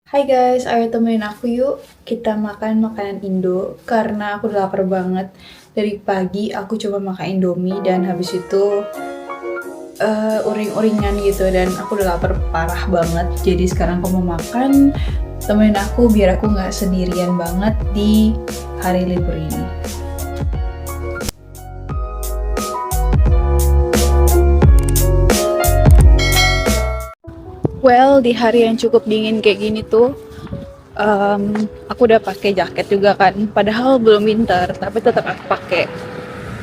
Hai guys, ayo temenin aku yuk. Kita makan makanan Indo karena aku udah lapar banget. Dari pagi aku coba makan Indomie dan habis itu uring-uringan gitu dan aku udah lapar parah banget. Jadi sekarang aku mau makan. Temenin aku biar aku nggak sendirian banget di hari libur ini. Well, di hari yang cukup dingin kayak gini tuh, aku udah pakai jaket juga kan. Padahal belum winter, tapi tetap aku pakai.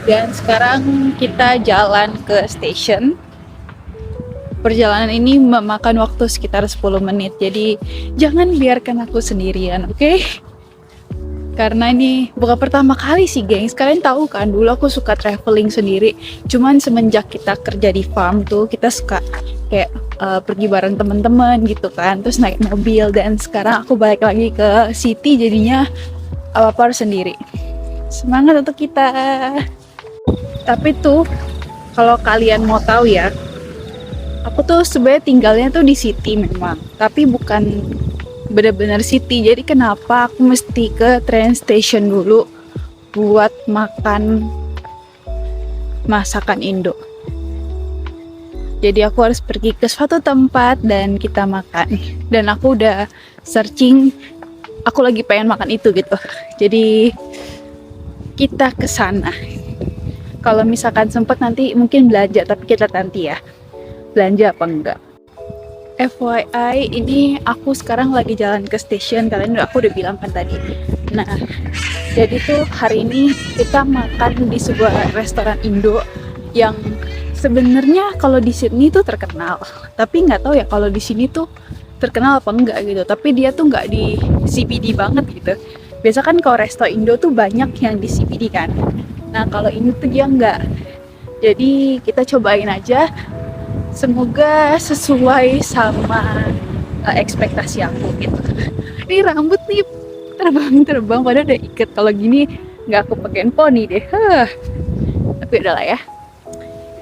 Dan sekarang kita jalan ke station. Perjalanan ini memakan waktu sekitar 10 menit. Jadi jangan biarkan aku sendirian, oke? Karena ini bukan pertama kali sih, gengs. Kalian tahu kan, dulu aku suka traveling sendiri. Cuman semenjak kita kerja di farm tuh, kita suka kayak pergi bareng teman-teman gitu kan. Terus naik mobil dan sekarang aku balik lagi ke city jadinya apa-apa harus sendiri. Semangat untuk kita. Tapi tuh kalau kalian mau tahu ya, aku tuh sebenarnya tinggalnya tuh di city memang, tapi bukan benar-benar city. Jadi kenapa aku mesti ke train station dulu buat makan masakan Indo. Jadi aku harus pergi ke suatu tempat dan kita makan. Dan aku udah searching, aku lagi pengen makan itu gitu. Jadi kita ke sana. Kalau misalkan sempet nanti mungkin belanja, tapi kita nanti ya belanja apa enggak. FYI, ini aku sekarang lagi jalan ke station. Aku udah bilang kan tadi. Nah, jadi tuh hari ini kita makan di sebuah restoran Indo yang sebenarnya kalau di Sydney tuh terkenal. Tapi nggak tahu ya kalau di sini tuh terkenal apa enggak gitu. Tapi dia tuh nggak di CBD banget gitu. Biasa kan kalau resto Indo tuh banyak yang di CBD kan. Nah, kalau ini tuh dia nggak. Jadi kita cobain aja. Semoga sesuai sama ekspektasi aku gitu. Ini rambut nih terbang padahal udah ikat. Kalau gini nggak aku pakein poni deh. Tapi udahlah ya.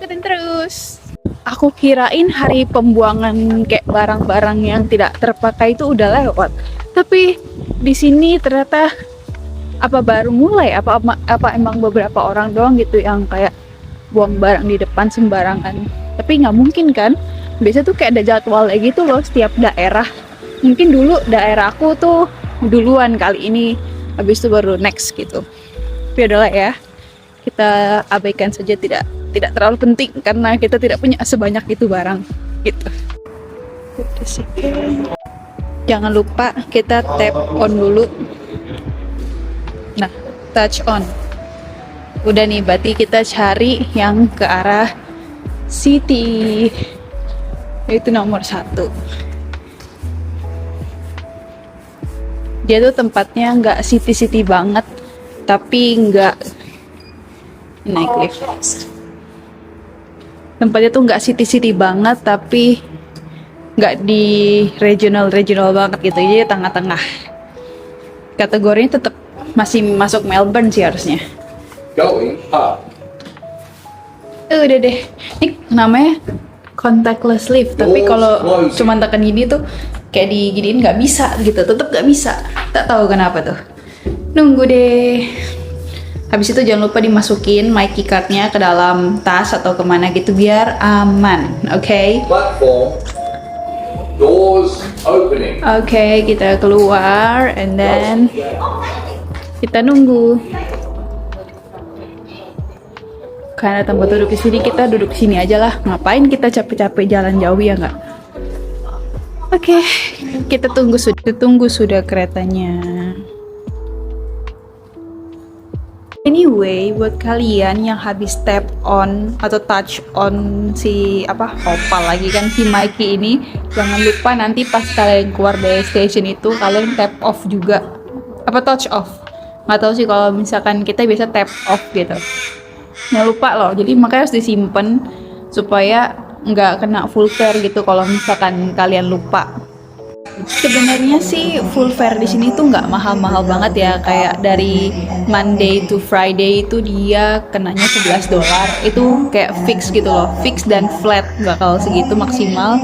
Ikutin terus. Aku kirain hari pembuangan kayak barang-barang yang tidak terpakai itu udah lewat. Tapi di sini ternyata apa baru mulai? Apa emang beberapa orang doang gitu yang kayak buang barang di depan sembarangan? Tapi nggak mungkin kan, biasa tuh kayak ada jadwalnya gitu loh setiap daerah. Mungkin dulu daerah aku tuh duluan, kali ini habis itu baru next gitu. Tapi adalah ya, kita abaikan saja, tidak terlalu penting karena kita tidak punya sebanyak itu barang gitu. Jangan lupa kita tap on dulu. Nah, touch on. Udah nih, berarti kita cari yang ke arah city, itu nomor 1. Dia tuh tempatnya nggak city banget, tapi nggak naik lift. Tempatnya tuh nggak city banget, tapi nggak di regional banget gitu. Jadi tengah-tengah. Kategorinya tetap masih masuk Melbourne sih harusnya. Going up. Udah deh, ini namanya contactless lift. Tapi kalau cuma tekan gini tuh kayak diginiin nggak bisa gitu, tetap nggak bisa. Tak tahu kenapa tuh. Nunggu deh. Habis itu jangan lupa dimasukin my key card-nya ke dalam tas atau kemana gitu biar aman, oke? Platform. Doors opening. Oke, kita keluar and then kita nunggu. Karena tempat duduk di sini, kita duduk sini aja lah. Ngapain kita capek-capek jalan jauh ya nggak? Oke, kita tunggu sudah keretanya. Anyway, buat kalian yang habis tap on atau touch on si opal lagi kan si Mikey ini, jangan lupa nanti pas kalian keluar dari station itu kalian tap off juga. Touch off? Nggak tahu sih, kalau misalkan kita biasa tap off gitu. Nggak lupa loh, jadi makanya harus disimpan supaya nggak kena full fare gitu kalau misalkan kalian lupa. Sebenarnya sih full fare di sini tuh nggak mahal-mahal banget ya, kayak dari Monday to Friday itu dia kenanya $11. Itu kayak fix gitu loh, fix dan flat bakal segitu maksimal.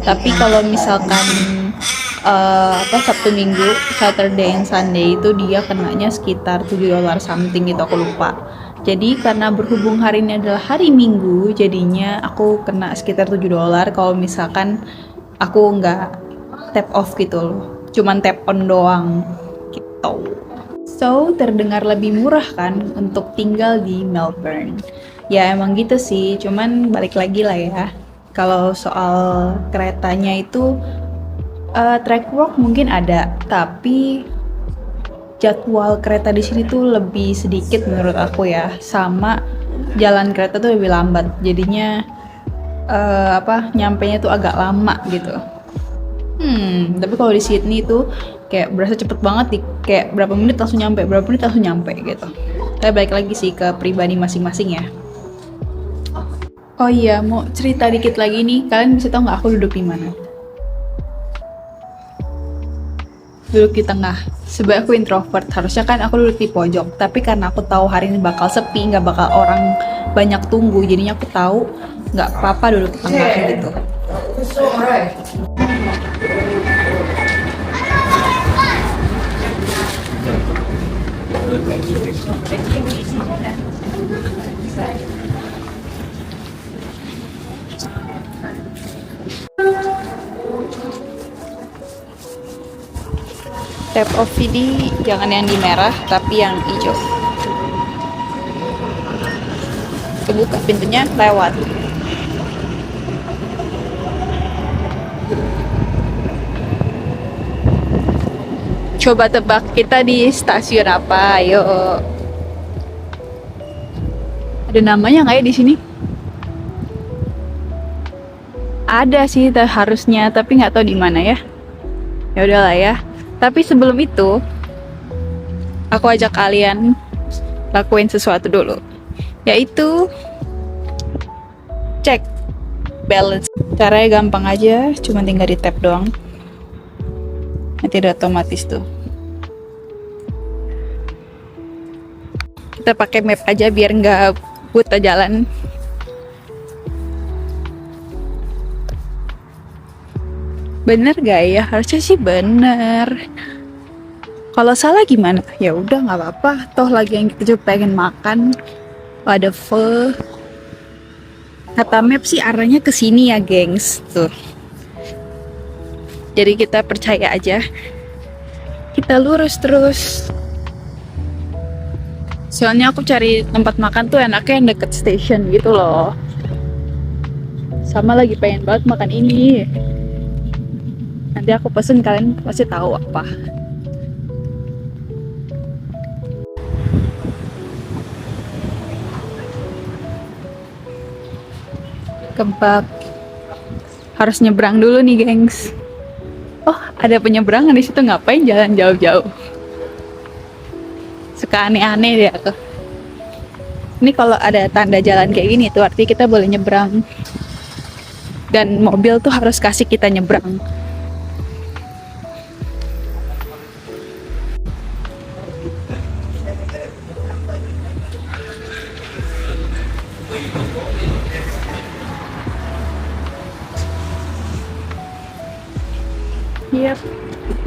Tapi kalau misalkan Sabtu Minggu, Saturday and Sunday itu dia kenanya sekitar $7 something gitu, aku lupa. Jadi karena berhubung hari ini adalah hari Minggu, jadinya aku kena sekitar $7 kalau misalkan aku nggak tap off gitu loh. Cuman tap on doang gitu. So, terdengar lebih murah kan untuk tinggal di Melbourne. Ya emang gitu sih, cuman balik lagi lah ya. Kalau soal keretanya itu track work mungkin ada, tapi jadwal kereta di sini tuh lebih sedikit menurut aku ya. Sama jalan kereta tuh lebih lambat, jadinya nyampainya tuh agak lama gitu. Tapi kalau di Sydney tuh kayak berasa cepet banget, kayak berapa menit langsung nyampe, berapa menit langsung nyampe gitu. Tapi balik lagi sih ke pribadi masing-masing ya. Oh iya, mau cerita dikit lagi nih, kalian bisa tahu nggak aku duduk di mana? Duduk di tengah. Sebab aku introvert, harusnya kan aku duduk di pojok. Tapi karena aku tahu hari ini bakal sepi, nggak bakal orang banyak tunggu, jadinya aku tahu nggak apa-apa duduk di tengah gitu. Tap off ini jangan yang di merah, tapi yang hijau. Kebuka pintunya, lewat. Coba tebak kita di stasiun apa? Ayo. Ada namanya nggak ya di sini? Ada sih harusnya, tapi nggak tahu di mana ya. Ya udahlah ya. Tapi sebelum itu, aku ajak kalian lakuin sesuatu dulu, yaitu cek balance. Caranya gampang aja, cuma tinggal di tap doang. Nanti udah otomatis tuh. Kita pakai map aja biar nggak buta jalan. Bener gak ya? Harusnya sih bener. Kalau salah gimana? Ya udah nggak apa-apa. Toh lagi yang kita juga pengen makan. Ada pho. Kata map sih arahnya ke sini ya, gengs. Tuh. Jadi kita percaya aja. Kita lurus terus. Soalnya aku cari tempat makan tuh enaknya yang deket station gitu loh. Sama lagi pengen banget makan ini. Nanti aku pesen, kalian pasti tahu apa. Kebab. Harus nyebrang dulu nih, gengs. Oh, ada penyeberangan di situ, ngapain jalan jauh-jauh? Suka aneh-aneh deh aku. Ini kalau ada tanda jalan kayak gini tuh artinya kita boleh nyebrang. Dan mobil tuh harus kasih kita nyebrang. Yap,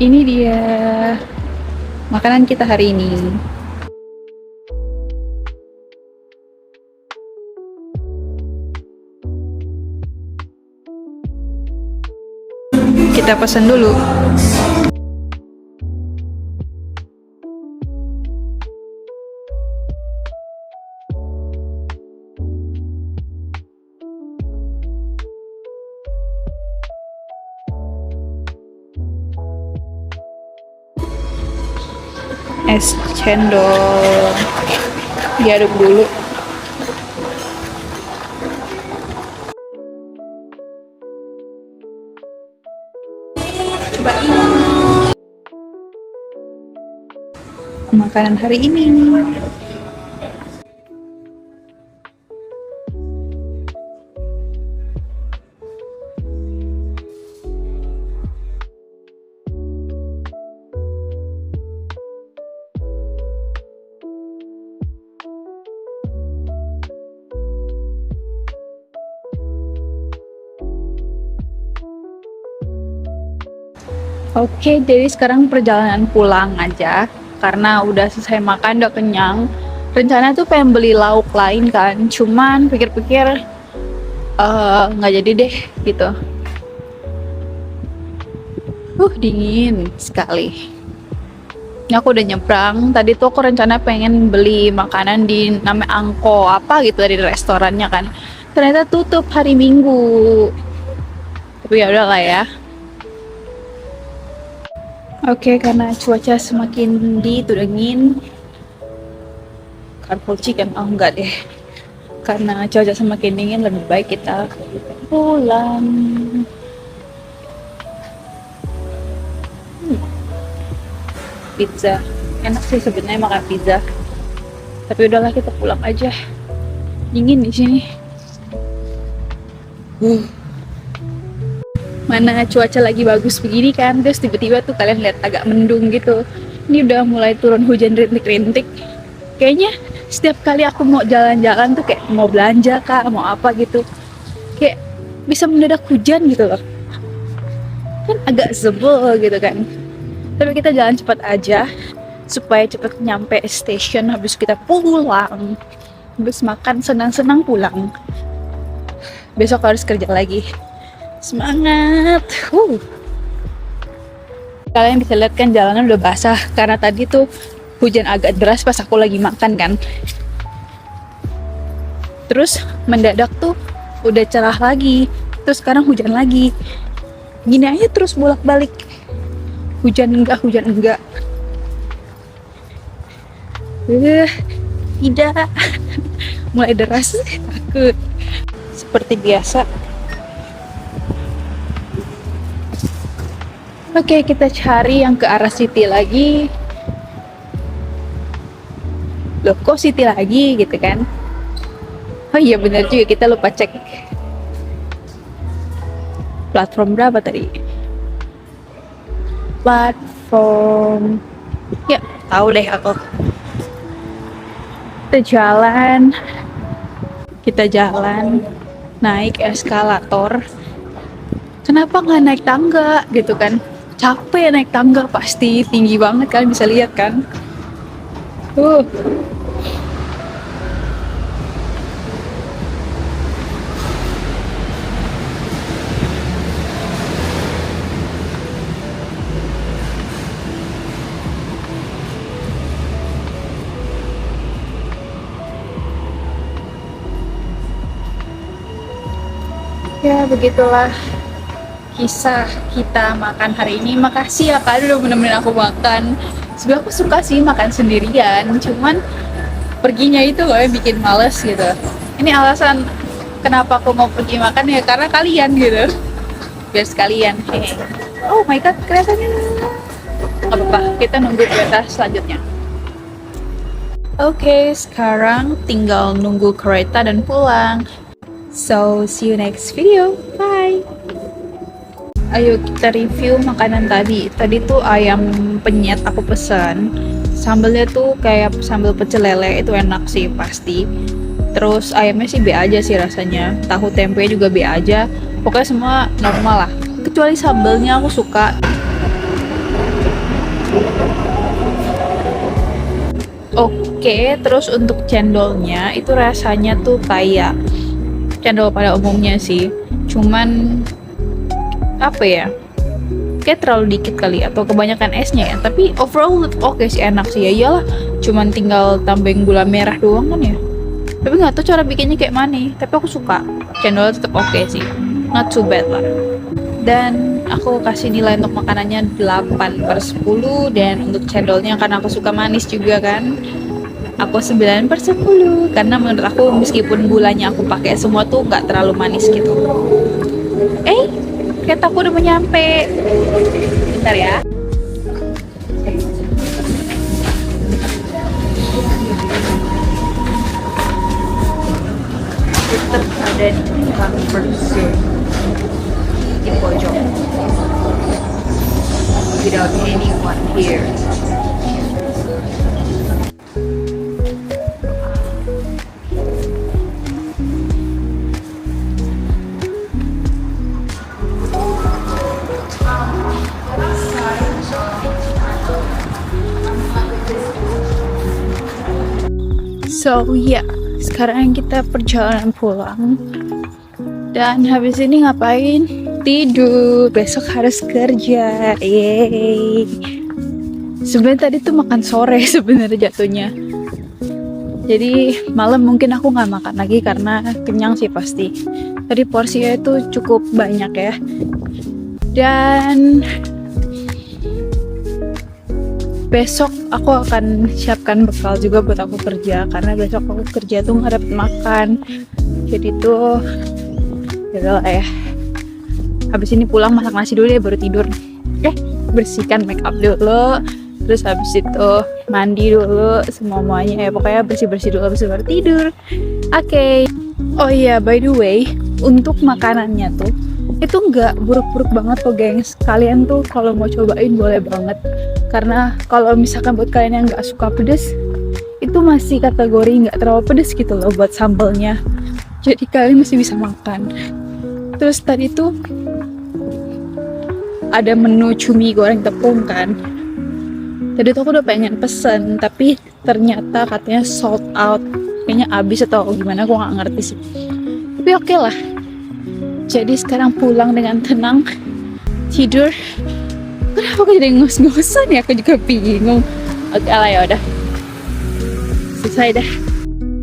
ini dia makanan kita hari ini. Kita pesan dulu. Es cendol diaduk dulu. Cobain makanan hari ini. Oke, jadi sekarang perjalanan pulang aja karena udah selesai makan, udah kenyang. Rencana tuh pengen beli lauk lain kan, cuman pikir-pikir nggak jadi deh gitu. Dingin sekali. Ini aku udah nyebrang. Tadi tuh aku rencana pengen beli makanan di namanya Angko apa gitu dari restorannya kan. Ternyata tutup hari Minggu. Tapi ya udahlah ya. Oke, karena cuaca semakin dingin. Carpool chicken, oh enggak deh. Karena cuaca semakin dingin, lebih baik kita pulang. Pizza, enak sih sebenarnya makan pizza. Tapi udahlah kita pulang aja. Dingin di sini. Mana cuaca lagi bagus begini kan, terus tiba-tiba tuh kalian lihat agak mendung gitu. Ini udah mulai turun hujan rintik-rintik. Kayaknya setiap kali aku mau jalan-jalan tuh kayak mau belanja kah, mau apa gitu, kayak bisa mendadak hujan gitu loh. Kan agak sebel gitu kan. Tapi kita jalan cepat aja supaya cepat nyampe station, habis kita pulang. Habis makan senang-senang pulang. Besok harus kerja lagi. Semangat. Kalian bisa lihat kan jalanan udah basah karena tadi tuh hujan agak deras pas aku lagi makan kan. Terus mendadak tuh udah cerah lagi. Terus sekarang hujan lagi. Gini aja terus bolak-balik. Hujan enggak. Tidak. Mulai deras, takut. Seperti biasa. Oke, kita cari yang ke arah city lagi. Loh, kok city lagi gitu kan? Oh iya benar juga, kita lupa cek. Platform berapa tadi? Platform... Ya, tahu deh aku. Kita jalan, naik eskalator. Kenapa nggak naik tangga gitu kan? Capek naik tangga, pasti tinggi banget kan, bisa lihat kan. Ya begitulah kisah kita makan hari ini. Makasih ya kak udah bener-bener aku makan. Sebenarnya aku suka sih makan sendirian, cuman perginya itu loh yang bikin males gitu. Ini alasan kenapa aku mau pergi makan ya, karena kalian gitu, biar sekalian. Oh my god, keretanya nggak apa-apa, kita nunggu kereta selanjutnya. Oke, sekarang tinggal nunggu kereta dan pulang. So, see you next video. Bye! Ayo kita review makanan tadi. Tadi tuh ayam penyet aku pesan. Sambelnya tuh kayak sambal pecel lele, itu enak sih pasti. Terus ayamnya sih B aja sih rasanya. Tahu tempe juga B aja. Pokoknya semua normal lah. Kecuali sambelnya aku suka. Oke, terus untuk cendolnya itu rasanya tuh kayak cendol pada umumnya sih, cuman apa ya, kayak terlalu dikit kali atau kebanyakan esnya ya. Tapi overall oke sih, enak sih. Ya iyalah, cuman tinggal tambahin gula merah doang kan ya. Tapi nggak tahu cara bikinnya kayak mana, tapi aku suka cendol, tetap oke sih, not too bad lah. Dan aku kasih nilai untuk makanannya 8/10, dan untuk cendolnya karena aku suka manis juga kan, aku 9/10 karena menurut aku meskipun gulanya aku pakai semua tuh nggak terlalu manis gitu. Kereta aku udah mau nyampe. Bentar ya. Tetap ada di Frankfurt di pojok. Without anyone here. So ya, sekarang kita perjalanan pulang. Dan habis ini ngapain? Tidur. Besok harus kerja. Yeay. Sebenarnya tadi tuh makan sore sebenarnya jatuhnya. Jadi malam mungkin aku nggak makan lagi karena kenyang sih pasti. Tadi porsinya itu cukup banyak ya. Dan besok aku akan siapkan bekal juga buat aku kerja, karena besok aku kerja tuh nggak dapet makan. Jadi tuh ya lah ya. Habis ini pulang masak nasi dulu ya, baru tidur. Bersihkan make up dulu, terus habis itu mandi dulu semuanya ya, pokoknya bersih dulu habis itu baru tidur. Oke. Oh iya, by the way, untuk makanannya tuh itu nggak buruk-buruk banget kok gengs. Kalian tuh kalau mau cobain boleh banget, karena kalau misalkan buat kalian yang nggak suka pedes, itu masih kategori nggak terlalu pedes gitu loh buat sambelnya. Jadi kalian masih bisa makan. Terus tadi tuh ada menu cumi goreng tepung kan. Tadi tuh aku udah pengen pesen, tapi ternyata katanya sold out, kayaknya habis atau gimana, aku nggak ngerti sih. Tapi oke lah. Jadi sekarang pulang dengan tenang, tidur. Kenapa aku jadi ngos-ngosan ya? Aku juga bingung. Oke lah, ya udah. Selesai dah.